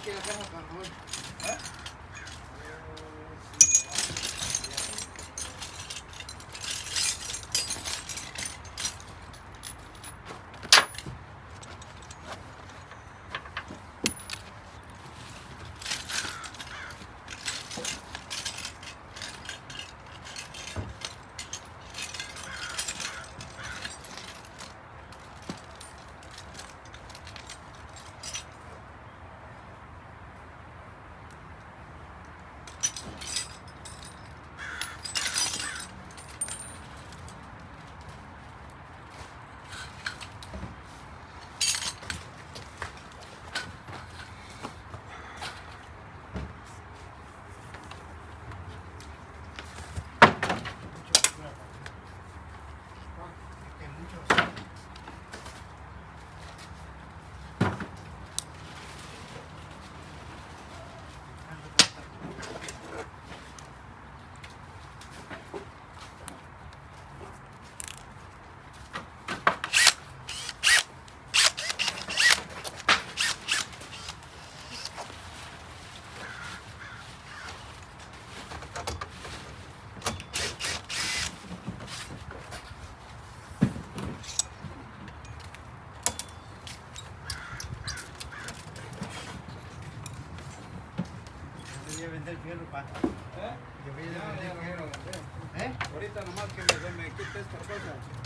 que ir a casa con Raúl. ¿Eh? Vender fierro, pa. ¿Eh? Yo voy a vender fierro. ¿Eh? Ahorita nomás que me quite esta cosa.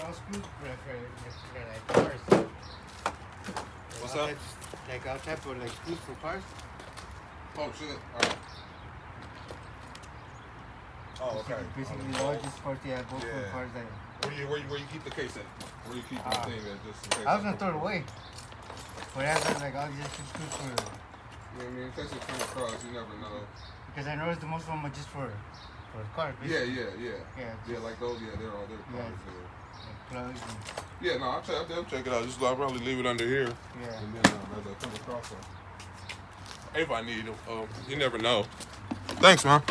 all screws for like cars. What's all up? types, like all type of like screws for cars. Oh shit! All right. Oh, okay. Basically, the largest parts they have both for Yeah. cars that. Where you keep the case at? Where you keep the thing at? Just in case. I was gonna throw it away. But it has like all these extra screws for. You know what I mean? In case it come across, you never know. Because I noticed the most of them are just for cars. Yeah, basically. yeah, like those. Yeah, they're all Yeah. cars. Like plugs and. Yeah, no, I'll check it out. Just I'll probably leave it under here. Yeah. And then as I come across them, if I need them, you never know. Thanks, man.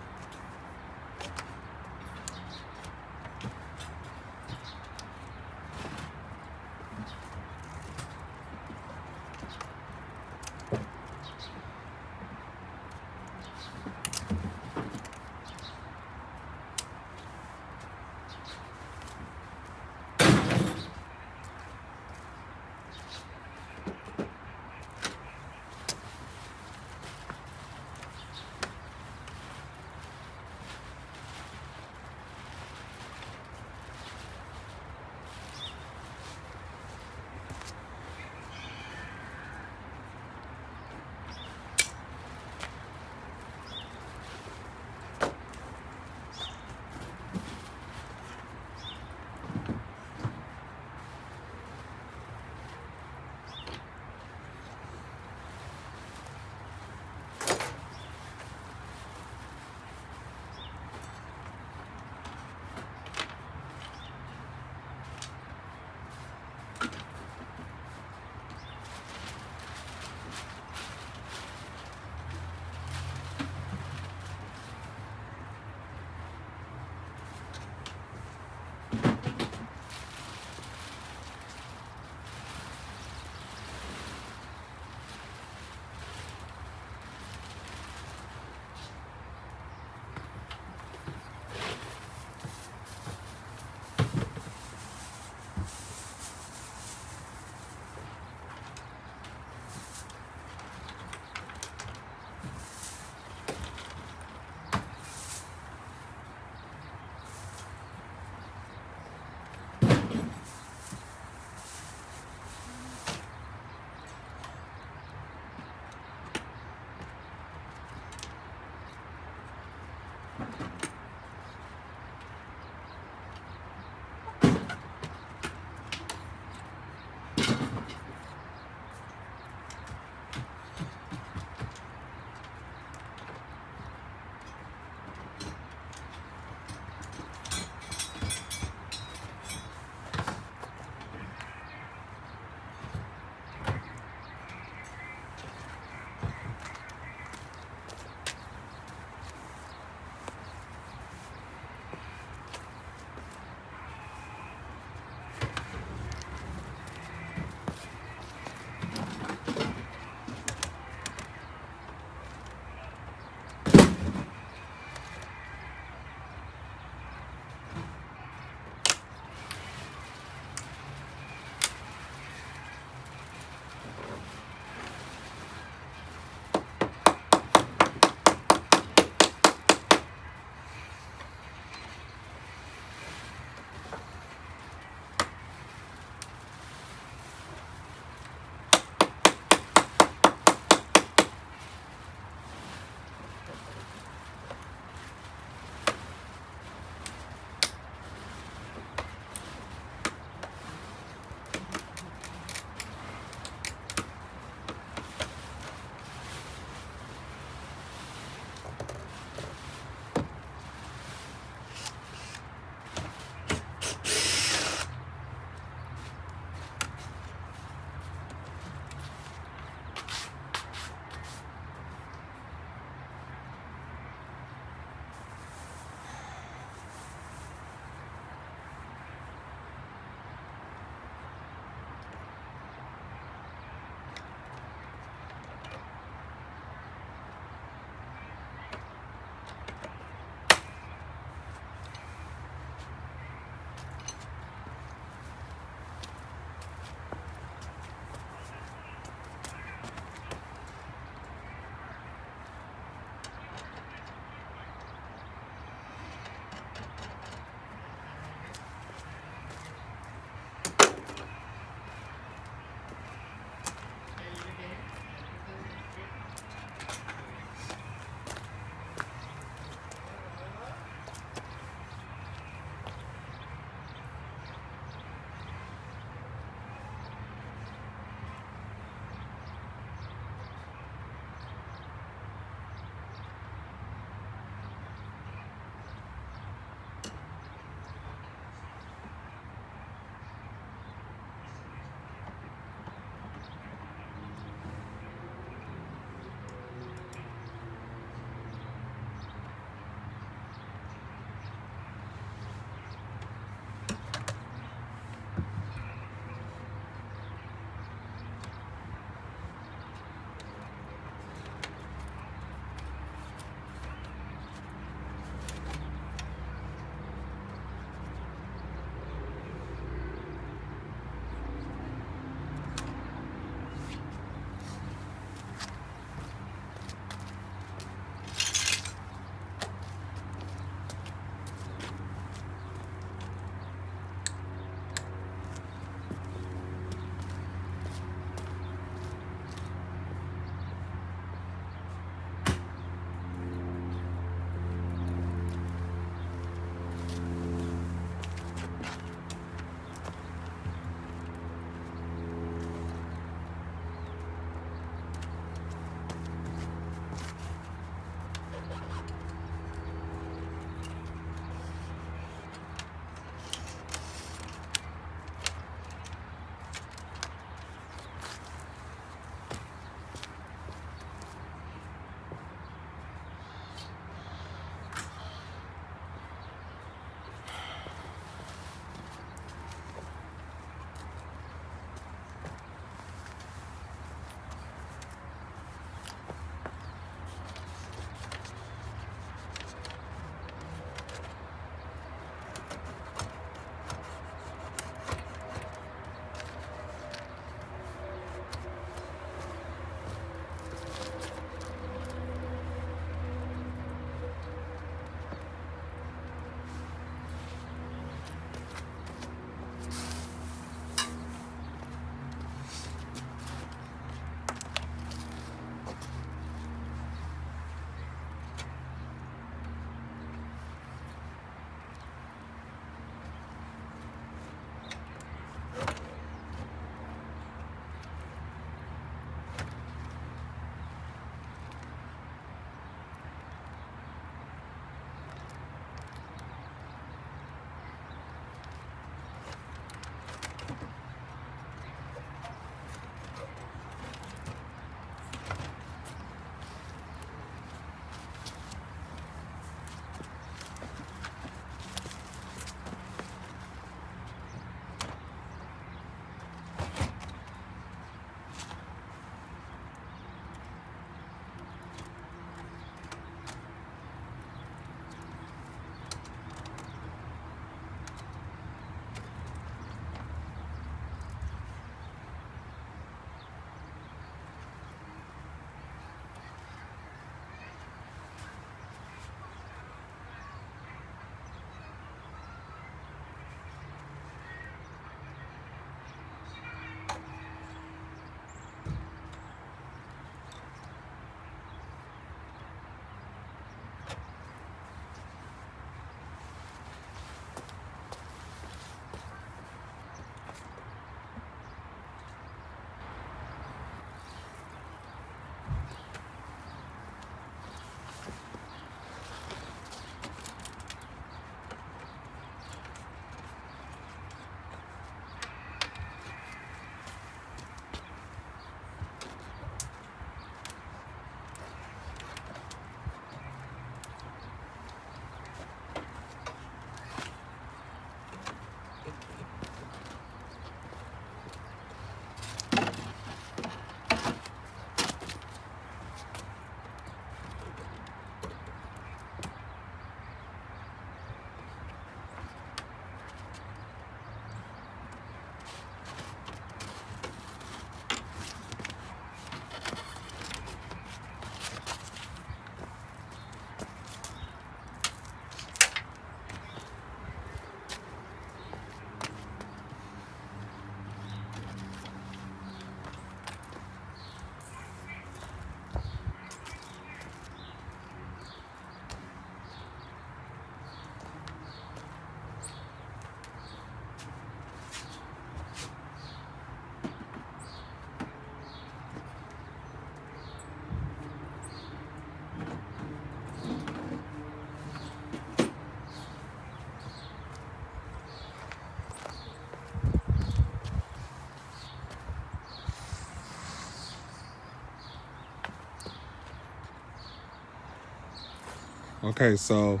Okay, so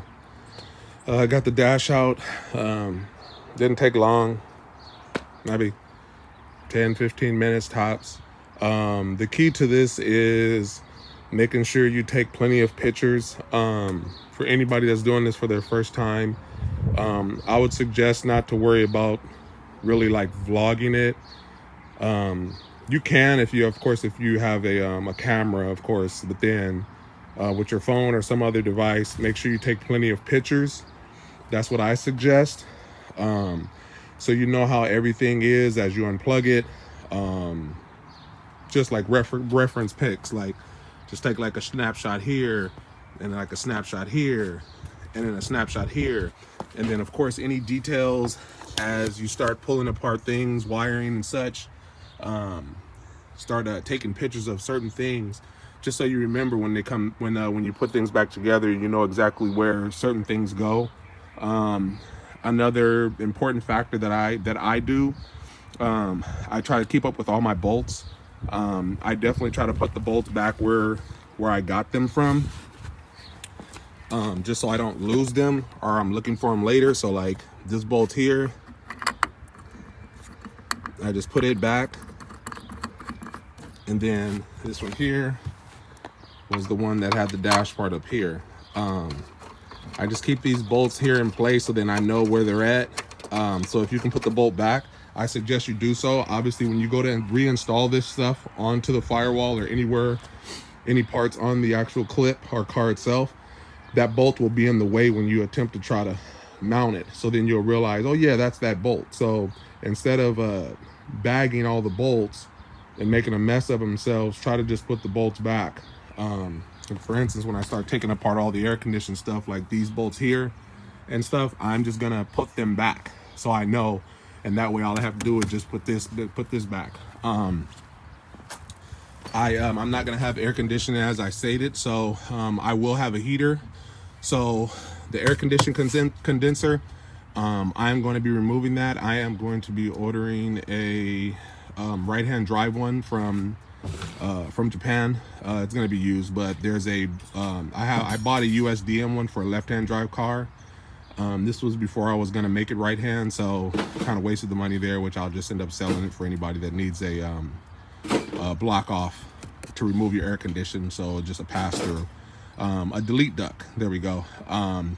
I got the dash out. Didn't take long, maybe 10, 15 minutes tops. The key to this is making sure you take plenty of pictures. For anybody that's doing this for their first time, I would suggest not to worry about really like vlogging it. You can, if you have a camera, of course, but then with your phone or some other device, make sure you take plenty of pictures. That's what I suggest. So you know how everything is as you unplug it. Just like reference pics, like just take like a snapshot here and like a snapshot here and then a snapshot here. And then of course, any details as you start pulling apart things, wiring and such, start taking pictures of certain things, just so you remember when they come, when you put things back together, you know exactly where certain things go. Another important factor that I do, I try to keep up with all my bolts. I definitely try to put the bolts back where I got them from, just so I don't lose them or I'm looking for them later. So like this bolt here, I just put it back, and then this one here was the one that had the dash part up here. I just keep these bolts here in place so then I know where they're at. So if you can put the bolt back, I suggest you do so. Obviously, when you go to reinstall this stuff onto the firewall or anywhere, any parts on the actual clip or car itself, that bolt will be in the way when you attempt to try to mount it. So then you'll realize, oh yeah, that's that bolt. So instead of bagging all the bolts and making a mess of themselves, try to just put the bolts back. For instance, when I start taking apart all the air conditioning stuff, like these bolts here and stuff, I'm just gonna put them back so I know, and that way all I have to do is just put this back. I'm not gonna have air conditioning as I stated, so I will have a heater. So the air conditioning condenser, I'm going to be removing that. I am going to be ordering a right-hand drive one from Japan. It's going to be used, but there's I bought a USDM one for a left-hand drive car. This was before I was going to make it right-hand, so kind of wasted the money there, which I'll just end up selling it for anybody that needs a block off to remove your air conditioning. So just a pass-through, a delete duct. There we go.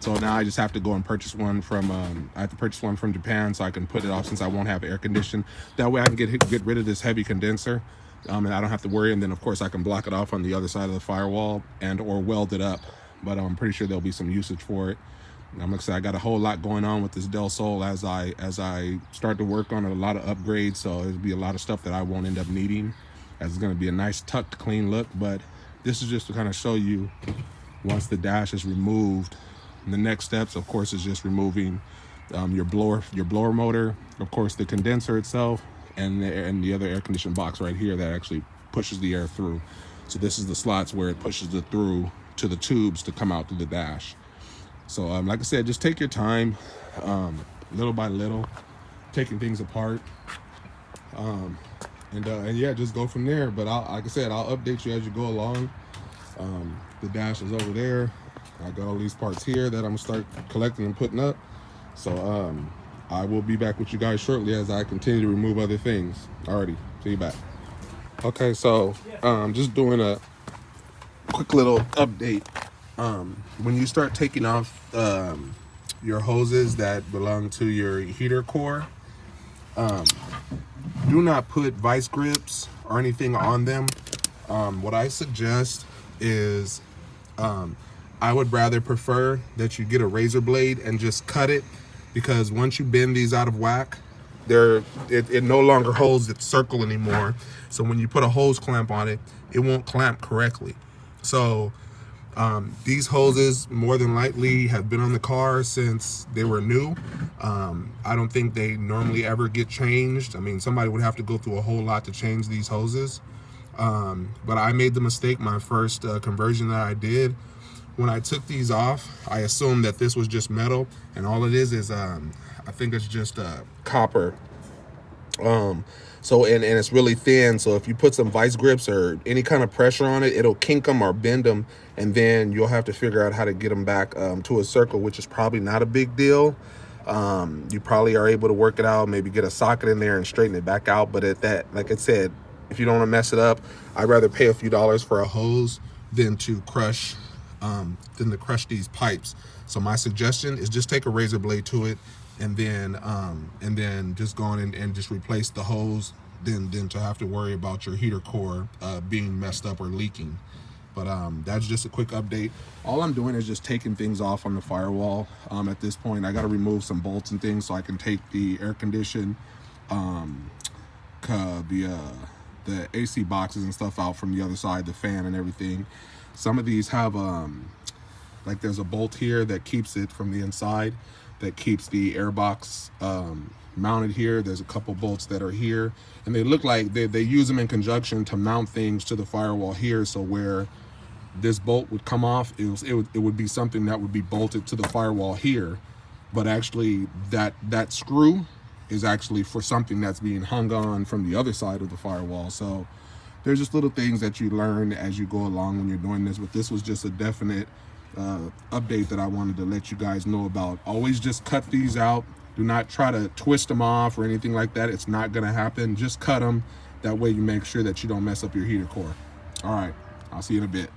So now I just have to go and purchase one from I have to purchase one from Japan so I can put it off, since I won't have air conditioning. That way I can get rid of this heavy condenser, and I don't have to worry. And then of course I can block it off on the other side of the firewall and or weld it up. But I'm pretty sure there'll be some usage for it. I'm excited. I got a whole lot going on with this Del Sol as I start to work on a lot of upgrades. So there'll be a lot of stuff that I won't end up needing, as it's going to be a nice tucked, clean look. But this is just to kind of show you, once the dash is removed, the next steps, of course, is just removing your blower motor, of course, the condenser itself, and the other air conditioning box right here that actually pushes the air through. So this is the slots where it pushes it through to the tubes to come out to the dash. So like I said, just take your time, little by little, taking things apart, and yeah, just go from there. But like I said, I'll update you as you go along. The dash is over there. I got all these parts here that I'm gonna start collecting and putting up. So I will be back with you guys shortly as I continue to remove other things. Alrighty, see you back. Okay, so just doing a quick little update. When you start taking off your hoses that belong to your heater core, do not put vice grips or anything on them. What I suggest is I would rather prefer that you get a razor blade and just cut it, because once you bend these out of whack, it no longer holds its circle anymore. So when you put a hose clamp on it, it won't clamp correctly. So these hoses more than likely have been on the car since they were new. I don't think they normally ever get changed. I mean, somebody would have to go through a whole lot to change these hoses. But I made the mistake my first conversion that I did. When I took these off, I assumed that this was just metal, and all it is I think it's just copper So and it's really thin, so if you put some vice grips or any kind of pressure on it, it'll kink them or bend them, and then you'll have to figure out how to get them back to a circle, which is probably not a big deal. You probably are able to work it out, maybe get a socket in there and straighten it back out. But at that, like I said, if you don't want to mess it up, I'd rather pay a few dollars for a hose than to crush these pipes. So my suggestion is just take a razor blade to it, and then just go in and just replace the hose, than to have to worry about your heater core being messed up or leaking. But that's just a quick update. All I'm doing is just taking things off on the firewall. At this point, I got to remove some bolts and things so I can take the air condition, the AC boxes and stuff out from the other side, the fan and everything. Some of these have like there's a bolt here that keeps it from the inside, that keeps the air box mounted here. There's a couple bolts that are here, and they look like they use them in conjunction to mount things to the firewall here. So where this bolt would come off, it would be something that would be bolted to the firewall here, but actually that screw is actually for something that's being hung on from the other side of the firewall. So there's just little things that you learn as you go along when you're doing this, but this was just a definite update that I wanted to let you guys know about. Always just cut these out. Do not try to twist them off or anything like that. It's not going to happen. Just cut them. That way you make sure that you don't mess up your heater core. All right, I'll see you in a bit.